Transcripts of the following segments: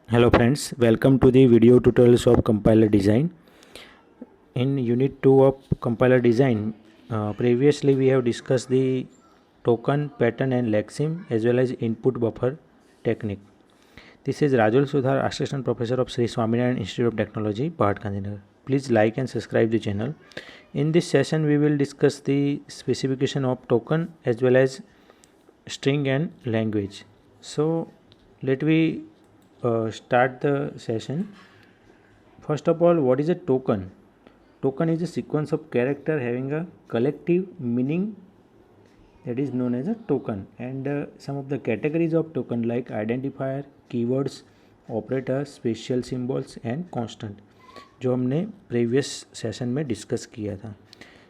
Hello friends, welcome to the video tutorials of compiler design. In unit 2 of compiler design, previously we have discussed the token, pattern and lexeme as well as input buffer technique. This is Rajul Sudhar, Assistant Professor of Sri Swaminarayan Institute of Technology, Bharat Gandhinagar. Please like and subscribe the channel. In this session we will discuss the specification of token as well as string and language. So let me start the session. First of all, what is a token? Token is a sequence of character having a collective meaning that is known as a token, and some of the categories of token like identifier, keywords, operator, special symbols and constant, जो हमने previous session में discuss किया था.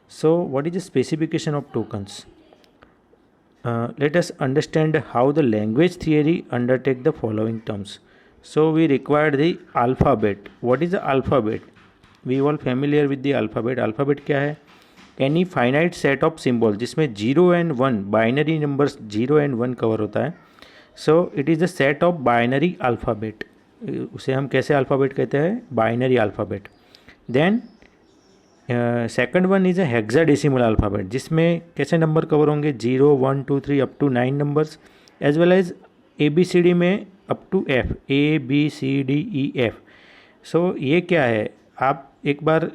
So what is the specification of tokens? Let us understand how the language theory undertake the following terms. So we require the alphabet. What is the alphabet? We all familiar with the alphabet. Alphabet क्या है? Any finite set of symbol जिसमें 0 and 1 binary numbers 0 and 1 cover होता है. So it is the set of binary alphabet. उसे हम कैसे alphabet कहते हैं? Binary alphabet. Then second one is a hexadecimal alphabet, जिसमें कैसे नंबर कवर होंगे? 0 1 2 3 up to 9 numbers, as well as ABCD में up to F, ABCDEF. So ये क्या है? आप एक बार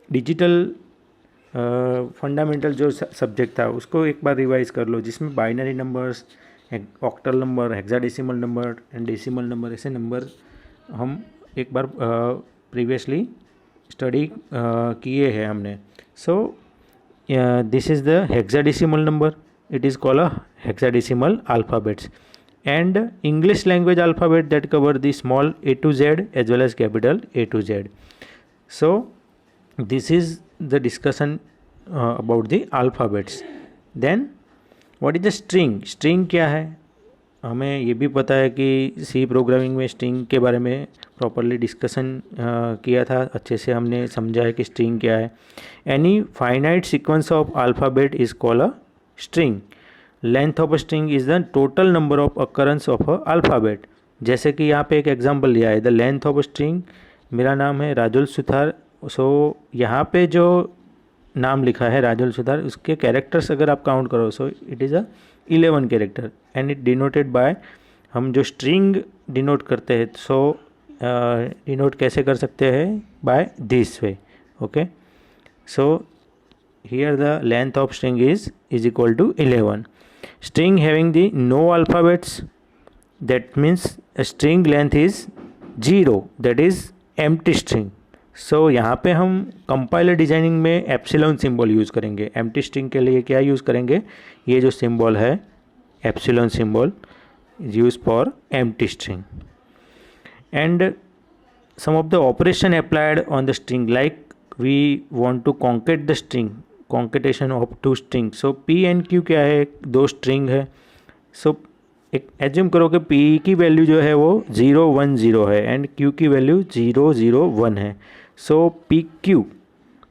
डिजिटल फंडामेंटल जो सब्जेक्ट था उसको एक बार रिवाइज कर लो, जिसमें binary numbers, octal number, hexadecimal number and decimal number, ऐसे नंबर हम एक बार प्रीवियसली स्टडी किए हैं हमने. So this is the hexadecimal number. It is called a hexadecimal alphabets. And English language alphabet that cover the small A to Z as well as capital A to Z. So this is the discussion about the alphabets. Then what is the string? String क्या है? हमें ये भी पता है कि सी programming में string के बारे में प्रॉपरली डिस्कशन किया था, अच्छे से हमने समझा है कि स्ट्रिंग क्या है. Any finite sequence of alphabet is called a string. Length of a string is the total number of occurrence of a alphabet. जैसे कि यहाँ पे एक एग्जांपल लिया है, the length of a string. मेरा नाम है राजुल सुथार. सो यहाँ पे जो नाम लिखा है राजुल सुथार, उसके कैरेक्टर्स अगर आप काउंट करो, so it is a 11 character and it denoted by, हम जो स्ट्रिंग डिनोट करते हैं, सो डिनोट कैसे कर सकते हैं? By this way. Okay, so here the length of string is equal to 11. String having the no alphabets, that means string length is 0, that is empty string. So यहाँ पे हम compiler designing में epsilon symbol use करेंगे. Empty string के लिए क्या use करेंगे? ये जो सिंबल है epsilon symbol is use for empty string. And some of the operation applied on the string, like we want to concat the string, concatenation of two string. So P and Q क्या है? दो string है. सो एक assume करो कि P की value जो है वो 0 1 0 है एंड Q की वैल्यू 0 0 1 है. सो PQ,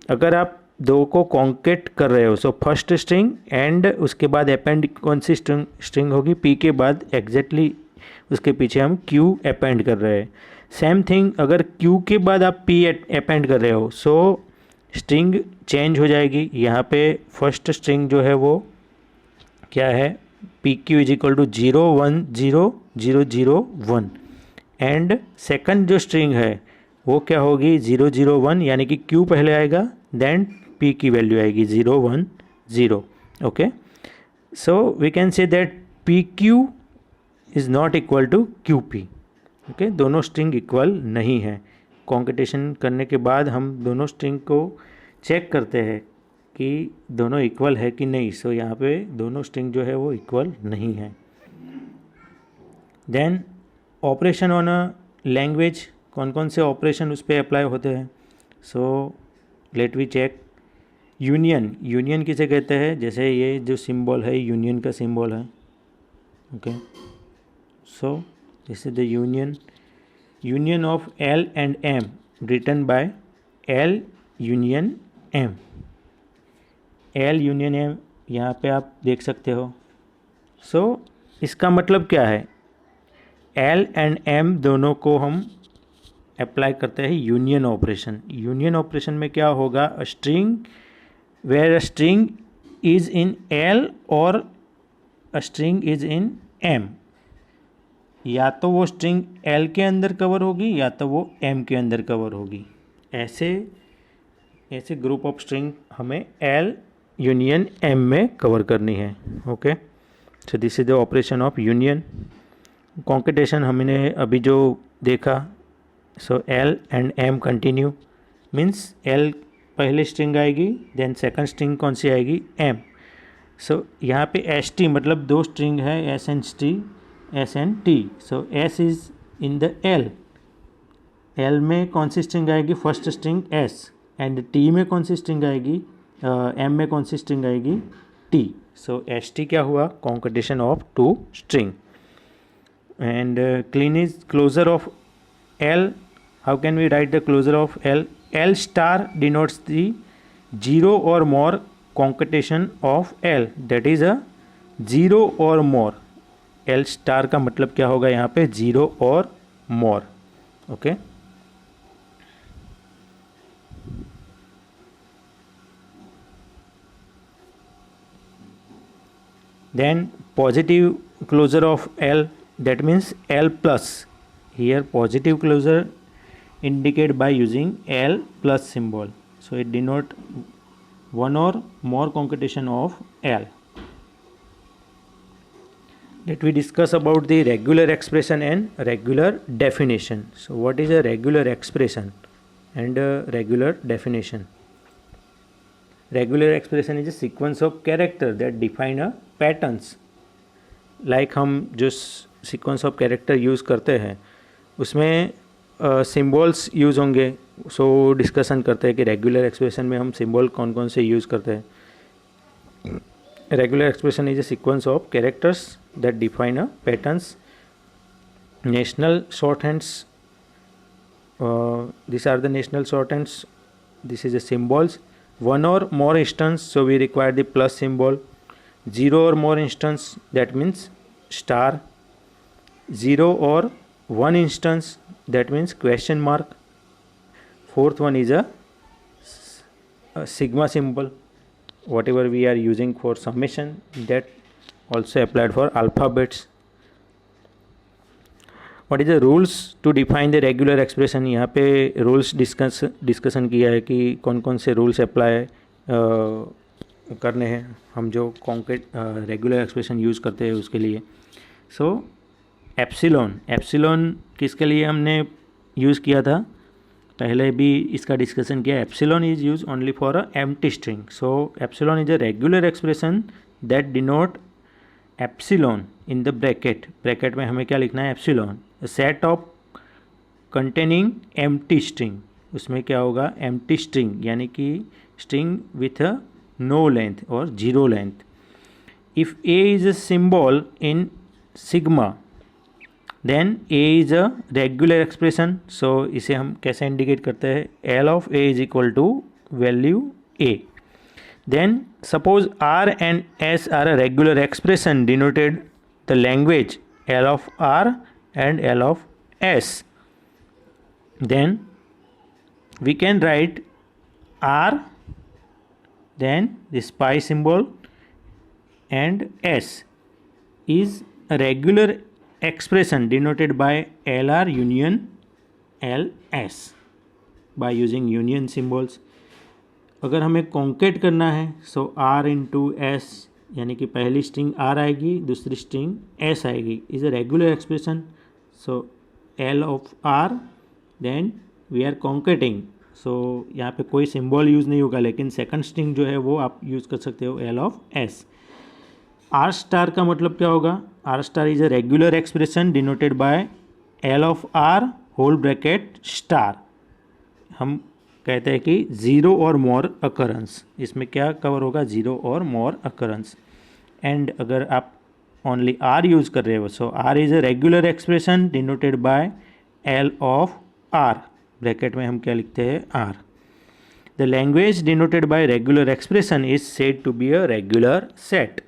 अगर आप दो को कॉन्केट कर रहे हो, सो फर्स्ट स्ट्रिंग एंड उसके बाद अपेंड कौन सी स्ट्रिंग होगी? P के बाद एग्जैक्टली उसके पीछे हम Q अपेंड कर रहे हैं. सेम थिंग, अगर Q के बाद आप P अपेंड कर रहे हो, सो स्ट्रिंग चेंज हो जाएगी. यहाँ पे फर्स्ट स्ट्रिंग जो है वो क्या है? PQ is equal to 0 1 0 0 0 1 and second जो स्ट्रिंग है वो क्या होगी? 0 0 1, यानी कि Q पहले आएगा, देन P की वैल्यू आएगी 0 1 0. Okay, so we can say that PQ is not equal to QP. Okay, दोनों स्ट्रिंग इक्वल नहीं है. कॉन्केटेशन करने के बाद हम दोनों स्ट्रिंग को चेक करते हैं कि दोनों इक्वल है कि नहीं. सो यहाँ पे दोनों स्ट्रिंग जो है वो इक्वल नहीं है. Then operation on a language, कौन कौन से ऑपरेशन उस पर अप्लाई होते हैं? So let we check. Union, union किसे कहते हैं? जैसे ये जो सिंबल है यूनियन का सिंबल है. Okay, so this is the union. Union of L and M written by L union M. L union M यहाँ पे आप देख सकते हो. सो इसका मतलब क्या है? एल एंड एम दोनों को हम अप्लाई करते हैं यूनियन ऑपरेशन। यूनियन ऑपरेशन में क्या होगा, a string where a string is in L और a string is in M, या तो वो स्ट्रिंग एल के अंदर कवर होगी या तो वो एम के अंदर कवर होगी। ऐसे ऐसे ग्रुप ऑफ स्ट्रिंग हमें एल यूनियन एम में कवर करनी है। Okay, so this is the operation of union. Concatenation हमने अभी जो देखा, so L and M continue means L पहले स्ट्रिंग आएगी, देन सेकंड स्ट्रिंग कौन सी आएगी, एम। सो यहाँ पे एस टी मतलब दो स्ट्रिंग है, S and T. So S is in the L, L में कौन सी स्ट्रिंग आएगी, first string S, and T में कौन सी स्ट्रिंग आएगी, एम में कौन सी स्ट्रिंग आएगी, टी। सो एस टी क्या हुआ, concatenation of two string. And Kleene is closure of L, how can we write the closure of L? L star denotes the zero or more concatenation of L, that is a zero or more। L star का मतलब क्या होगा यहाँ पे, zero और more। Okay, then positive closure of L, that means L plus। Here positive closure indicate by using L plus symbol, so it denote one or more concatenation of L। Let we discuss about the regular expression and regular definition। So what is a regular expression and a regular definition? Regular expression is a sequence of character that define a patterns। like हम जो sequence of character use करते हैं उसमें symbols use होंगे। सो discussion करते हैं कि regular expression में हम सिम्बॉल कौन कौन से यूज़ करते हैं। Regular expression is a sequence of characters that define a patterns. National shorthands, this are the national shorthands, this is a symbols. One or more instance, so we require the plus symbol. Zero or more instance, that means star. Zero or one instance, that means question mark। fourth one is a sigma symbol, whatever we are using for summation, that also applied for alphabets। what is the rules to define the regular expression? यहाँ पे rules discussion किया है कि कौन कौन से rules apply करने हैं हम जो रेगुलर एक्सप्रेशन यूज़ करते हैं उसके लिए। सो एप्सिलॉन किसके लिए हमने यूज़ किया था, पहले भी इसका डिस्कशन किया। Epsilon is use only for a empty string. So epsilon is a regular expression that denote epsilon in the bracket. Bracket में हमें क्या लिखना है, epsilon, set of containing empty string. उसमें क्या होगा, एम्प्टी स्ट्रिंग यानी कि string with a no length or zero length. If a is a symbol in sigma then a is a regular expression. So इसे हम कैसे इंडिकेट करते हैं, L of A is equal to value A. Then suppose R and S are a regular expression denoted the language L of R and L of S. Then we can write R, then the spy symbol and S is a regular expression denoted by LR union LS by using union symbols। अगर हमें concat करना है, सो R into S यानी कि पहली string R आएगी, दूसरी string S आएगी, is a regular expression. So L of R, then we are concatenating. So यहाँ पे कोई सिंबल यूज़ नहीं होगा, लेकिन सेकंड स्ट्रिंग जो है वो आप यूज़ कर सकते हो, L of S। R star का मतलब क्या होगा, R star is a regular expression denoted by L of R whole bracket star. हम कहते हैं कि ज़ीरो और मोर अकरेंस, इसमें क्या कवर होगा, ज़ीरो और मोर अकरेंस। एंड अगर आप ओनली आर यूज़ कर रहे हो, so R is a regular expression denoted by L of R, bracket में हम क्या लिखते हैं, R. The language denoted by regular expression is said to be a regular set.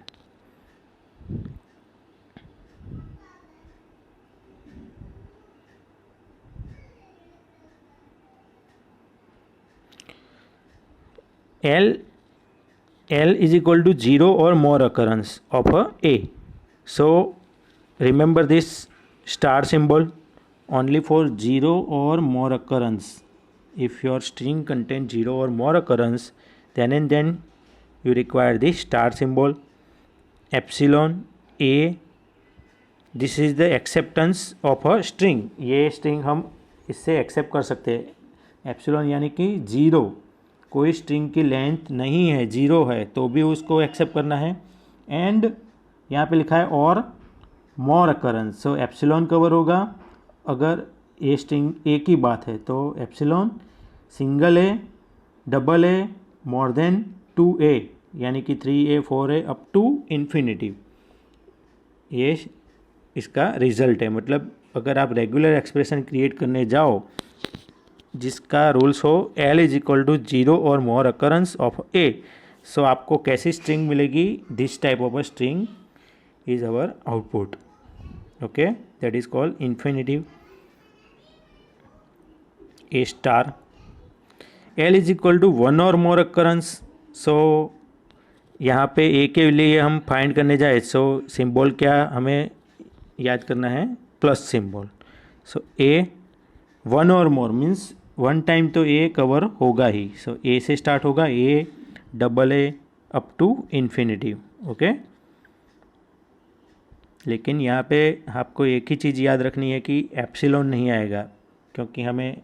L is equal to 0 or more occurrence of a. So remember this star symbol only for 0 or more occurrence. If your string contains 0 or more occurrence, then and then you require the star symbol. Epsilon a, this is the acceptance of a string. ये string हम इससे accept कर सकते हैं. Epsilon यानी कि zero, कोई string की लेंथ नहीं है, ज़ीरो है तो भी उसको एक्सेप्ट करना है. एंड यहाँ पे लिखा है और मोर अकरेंस. सो एप्सिलॉन कवर होगा अगर ये स्ट्रिंग ए की बात है तो epsilon single A, double A, more than 2a यानी कि 3a 4a up to infinity. ये इसका रिजल्ट है. मतलब अगर आप रेगुलर एक्सप्रेशन क्रिएट करने जाओ जिसका रूल्स हो L इज इक्वल टू 0 और more occurrence of A, so आपको कैसी स्ट्रिंग मिलेगी? This type of a string is our output. Okay, that is called infinitive A star. L is equal to 1 और more occurrence. सो यहाँ पे A के लिए हम फाइंड करने जाए सो सिंबल क्या हमें याद करना है? Plus symbol. सो A 1 और मोर मीन्स वन टाइम तो A कवर होगा ही. सो A से स्टार्ट होगा, A double A up to infinitive. Okay, लेकिन यहाँ पे आपको एक ही चीज़ याद रखनी है कि एप्सिलॉन नहीं आएगा क्योंकि हमें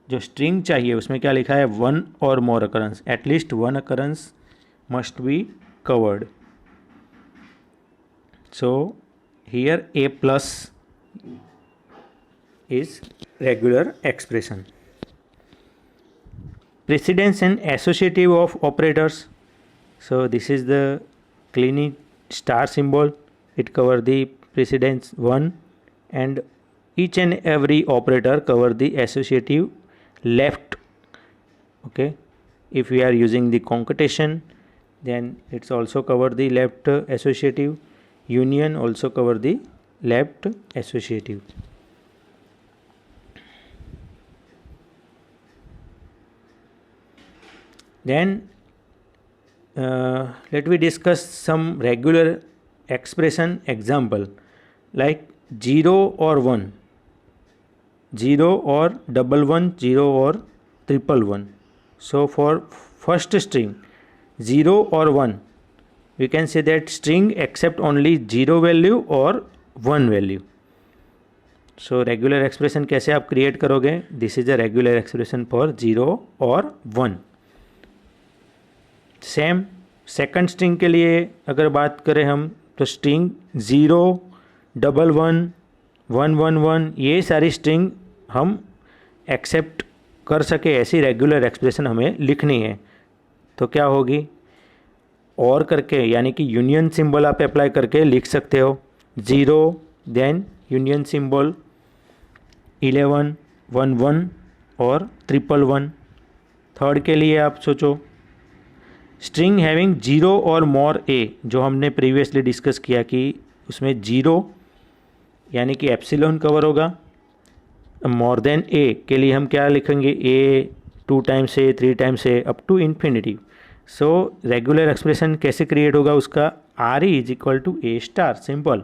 जो स्ट्रिंग चाहिए उसमें क्या लिखा है? 1 और more occurrence. At least 1 occurrence must be covered. So here A plus is regular expression. Precedence and associative of operators. So this is the clean star symbol. It cover the precedence 1 and each and every operator cover the associative left. Okay, if we are using the concatenation then it's also cover the left associative. Union also cover the left associative. Then let me discuss some regular expression example like 0 or 1, 0 or double 1, 0 or triple 1. So for first string 0 or 1 we can say that string accept only 0 value or 1 value. So regular expression कैसे आप create करोगे? This is a regular expression for 0 or 1. Same second string के लिए अगर बात करें हम तो स्ट्रिंग 0, डबल 1, 1 1 1 ये सारी स्ट्रिंग हम एक्सेप्ट कर सके ऐसी रेगुलर एक्सप्रेशन हमें लिखनी है. तो क्या होगी? और करके यानी कि यूनियन सिंबल आप अप्लाई करके लिख सकते हो. 0 देन यूनियन सिंबल 11, 1 1 और ट्रिपल 1. थर्ड के लिए आप सोचो स्ट्रिंग हैविंग 0 और मोर A, जो हमने प्रीवियसली डिस्कस किया कि उसमें 0 यानी कि एप्सिलॉन कवर होगा. मोर देन A के लिए हम क्या लिखेंगे? A 2 times A, 3 times A up to infinity. So regular expression कैसे क्रिएट होगा उसका? RE is equal to A star. Simple.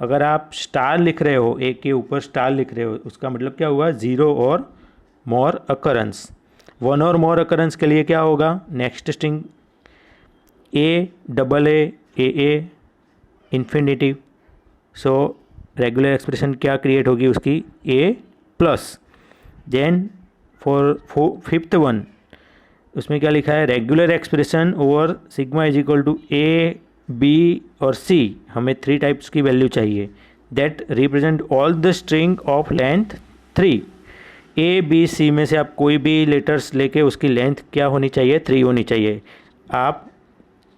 अगर आप स्टार लिख रहे हो, A के ऊपर स्टार लिख रहे हो, उसका मतलब क्या हुआ? 0 और मोर अकरेंस. 1 और मोर अकरेंस के लिए क्या होगा? Next string A double A, AA infinitive. So regular expression क्या क्रिएट होगी उसकी? A plus. Then for fifth one उसमें क्या लिखा है? Regular expression over sigma is equal to A, B और C. हमें 3 टाइप्स की वैल्यू चाहिए that represent all the string of length 3. A, B, C में से आप कोई भी लेटर्स लेके उसकी लेंथ क्या होनी चाहिए? 3 होनी चाहिए. आप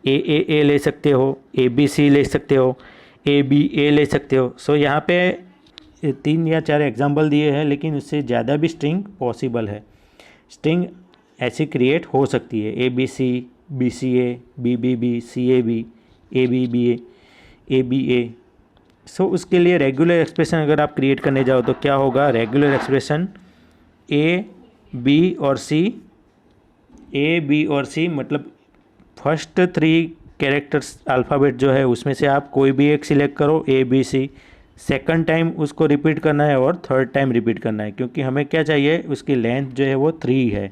A ले सकते हो, ABC ले सकते हो, ABA ले सकते हो. सो यहाँ पे 3 या 4 एग्जाम्पल दिए हैं लेकिन उससे ज़्यादा भी स्ट्रिंग पॉसिबल है. स्ट्रिंग ऐसी क्रिएट हो सकती है ABC, BCA, BBB, CAB, ABBA, ABA. सो उसके लिए रेगुलर एक्सप्रेशन अगर आप क्रिएट करने जाओ तो क्या होगा? रेगुलर एक्सप्रेशन A, B और C ए बी और सी, मतलब फर्स्ट 3 कैरेक्टर्स अल्फ़ाबेट जो है उसमें से आप कोई भी एक सिलेक्ट करो, A B C. Second time उसको रिपीट करना है और थर्ड टाइम रिपीट करना है, क्योंकि हमें क्या चाहिए, उसकी लेंथ जो है वो 3 है।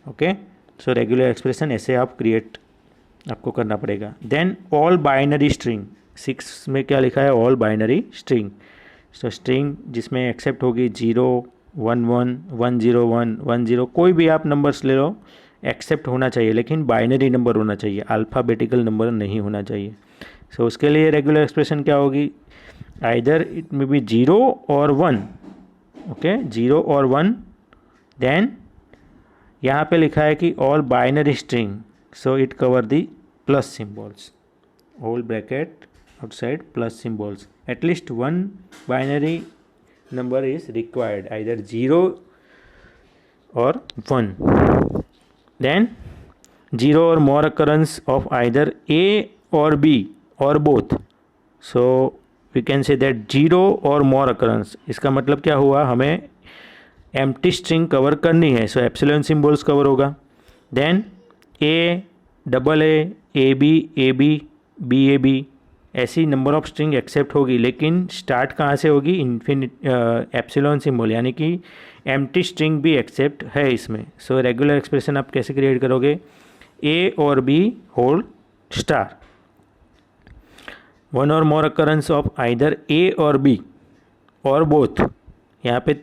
ओके, सो रेगुलर एक्सप्रेशन ऐसे आप क्रिएट आपको करना पड़ेगा। देन ऑल बाइनरी स्ट्रिंग, 6 में क्या लिखा है, ऑल बाइनरी स्ट्रिंग। सो स्ट्रिंग जिसमें एक्सेप्ट होगी 0 1 1 1 0 1 1 0, कोई भी आप नंबर्स ले लो, एक्सेप्ट होना चाहिए, लेकिन बाइनरी नंबर होना चाहिए, अल्फ़ाबेटिकल नंबर नहीं होना चाहिए। सो उसके लिए रेगुलर एक्सप्रेशन क्या होगी, आइदर इट में बी 0 और 1। ओके, 0 और 1। देन यहाँ पे लिखा है कि all binary string, so it cover the plus symbols, whole bracket outside plus symbols, at least 1 binary number is required, either 0 or 1. Then 0 or more occurrence of either A or B or both. So we can say that 0 or more occurrence, इसका मतलब क्या हुआ, हमें empty string cover करनी है, so epsilon symbols cover होगा। Then A double A, A B B A B, ऐसी number of string except होगी, लेकिन स्टार्ट कहाँ से होगी, इन्फिनिट एप्सिलॉन सिंबल, यानी कि एम्प्टी स्ट्रिंग भी एक्सेप्ट है इसमें। सो रेगुलर एक्सप्रेशन आप कैसे क्रिएट करोगे, ए और बी होल स्टार, 1 और मोर अकरेंस ऑफ आइदर ए और बी और बोथ, यहाँ पे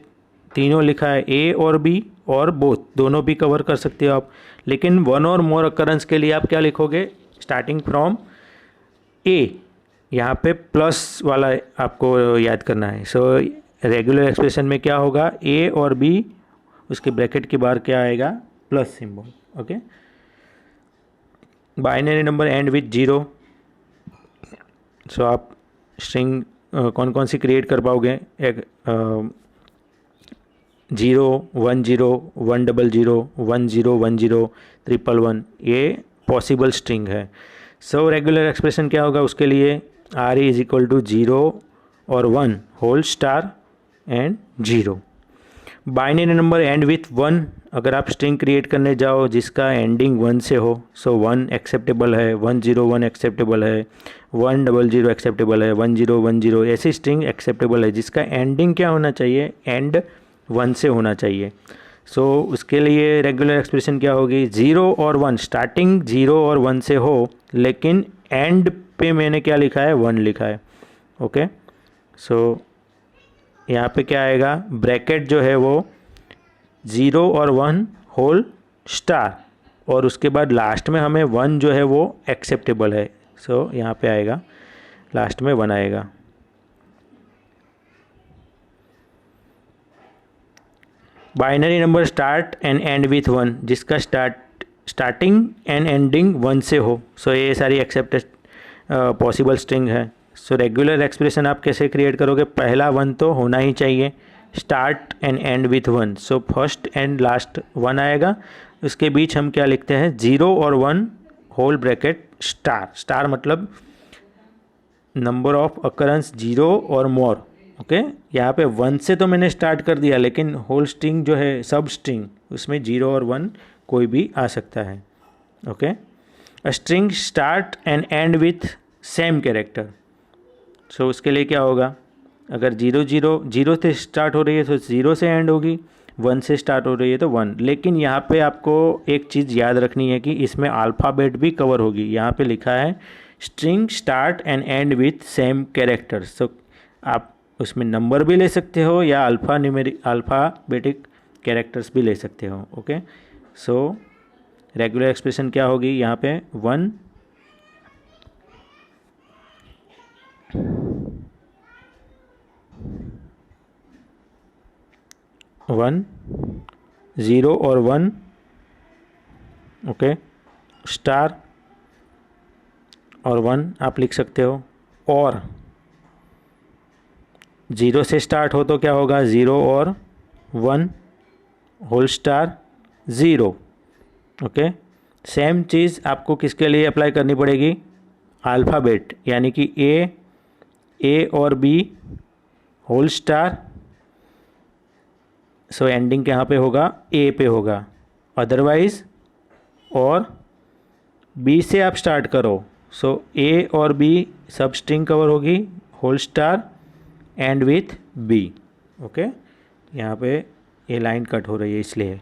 तीनों लिखा है, ए और बी और बोथ, दोनों भी कवर कर सकते हो आप, लेकिन 1 और मोर अकरेंस के लिए आप क्या लिखोगे, स्टार्टिंग फ्रॉम ए, यहाँ पे प्लस वाला आपको याद करना है। सो रेगुलर एक्सप्रेशन में क्या होगा, ए और बी, उसके ब्रैकेट के बाहर क्या आएगा, plus symbol. Okay, binary number and with 0। सो आप स्ट्रिंग कौन कौन सी क्रिएट कर पाओगे, एक 0 1 0 1 0 0 1 0 1 0 1 1 1, ये पॉसिबल स्ट्रिंग है। सो रेगुलर एक्सप्रेशन क्या होगा उसके लिए, R E is equal to 0 और 1 whole star and 0। Binary number and with 1, अगर आप स्ट्रिंग क्रिएट करने जाओ जिसका एंडिंग 1 से हो, सो 1 एक्सेप्टेबल है, 1 0 1 एक्सेप्टेबल है, 1 0 0 एक्सेप्टेबल है, 1 0 1 0, ऐसी स्ट्रिंग एक्सेप्टेबल है जिसका एंडिंग क्या होना चाहिए, एंड 1 से होना चाहिए। सो उसके लिए रेगुलर एक्सप्रेशन क्या होगी, 0 और 1, स्टार्टिंग 0 और 1 से हो, लेकिन एंड पे मैंने क्या लिखा है, 1 लिखा है। ओके, सो यहाँ पे क्या आएगा, ब्रैकेट जो है वो 0 और 1 होल स्टार, और उसके बाद लास्ट में हमें 1 जो है वो एक्सेप्टेबल है। सो यहाँ पे आएगा, लास्ट में 1 आएगा। Binary number start and end with 1, जिसका स्टार्टिंग एंड एंडिंग 1 से हो, सो ये सारी एक्सेप्टेड पॉसिबल स्ट्रिंग है। सो रेगुलर एक्सप्रेशन आप कैसे क्रिएट करोगे, पहला 1 तो होना ही चाहिए, start and end with 1, so first and last 1 आएगा, उसके बीच हम क्या लिखते हैं, 0 और 1 होल ब्रैकेट स्टार, स्टार मतलब नंबर ऑफ अकरेंस 0 और मोर। ओके, यहाँ पे 1 से तो मैंने स्टार्ट कर दिया, लेकिन होल स्ट्रिंग जो है, सब स्ट्रिंग, उसमें 0 और 1 कोई भी आ सकता है। Okay, a string start and end with same character, so उसके लिए क्या होगा, अगर 0 0 0 से स्टार्ट हो रही है तो 0 से एंड होगी, 1 से स्टार्ट हो रही है तो 1, लेकिन यहाँ पे आपको एक चीज़ याद रखनी है कि इसमें अल्फ़ाबेट भी कवर होगी। यहाँ पे लिखा है string start and end with same character, so आप उसमें नंबर भी ले सकते हो या अल्फ़ाबेटिक कैरेक्टर्स भी ले सकते हो। ओके, सो रेगुलर एक्सप्रेशन क्या होगी, यहाँ पे 1 1 0 और 1, ओके, स्टार और 1 आप लिख सकते हो, और 0 से स्टार्ट हो तो क्या होगा, 0 और 1 होल स्टार 0। ओके, सेम चीज़ आपको किसके लिए अप्लाई करनी पड़ेगी, अल्फ़ाबेट, यानी कि ए और B whole star, so ending कहाँ पे होगा, ए पे होगा, अदरवाइज और बी से आप स्टार्ट करो। सो ए और बी सब स्ट्रिंग कवर होगी, whole star and with B. Okay, यहाँ पे ये लाइन कट हो रही है इसलिए।